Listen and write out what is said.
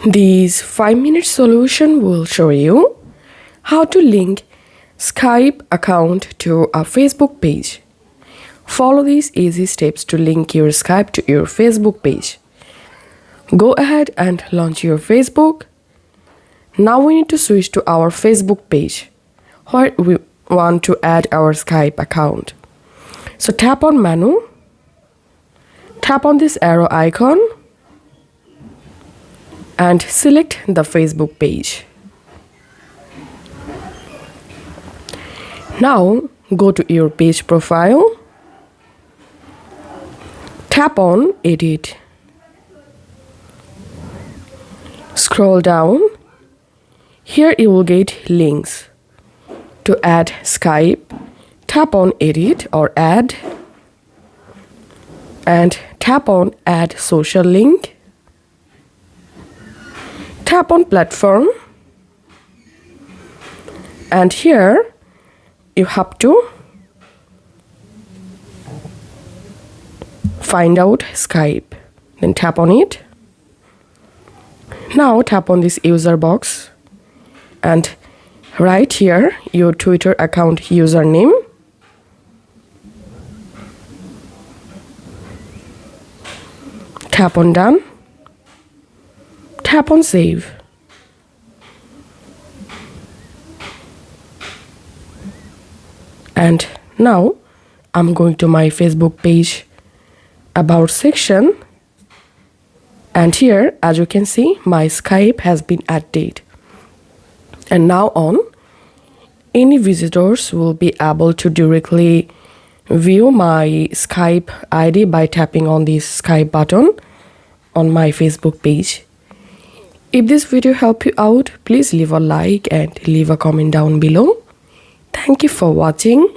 This 5-minute solution will show you how to link Skype account to a Facebook page. Follow these easy steps to link your Skype to your Facebook page. Go ahead and launch your Facebook. Now we need to switch to our Facebook page where we want to add our Skype account. So tap on menu, tap on this arrow icon and select the Facebook page. Now go to your page profile, tap on edit, scroll down. Here you will get links. To add Skype, tap on edit or add and tap on add social link. Tap on platform and here you have to find out Skype. Then tap on it. Now tap on this user box and write here your Twitter account username. Tap on done. Tap on save. And now I'm going to my Facebook page about section, and here as you can see my Skype has been added, and now on any visitors will be able to directly view my Skype ID by tapping on this Skype button on my Facebook page. If this video helped you out, please leave a like and leave a comment down below. Thank you for watching.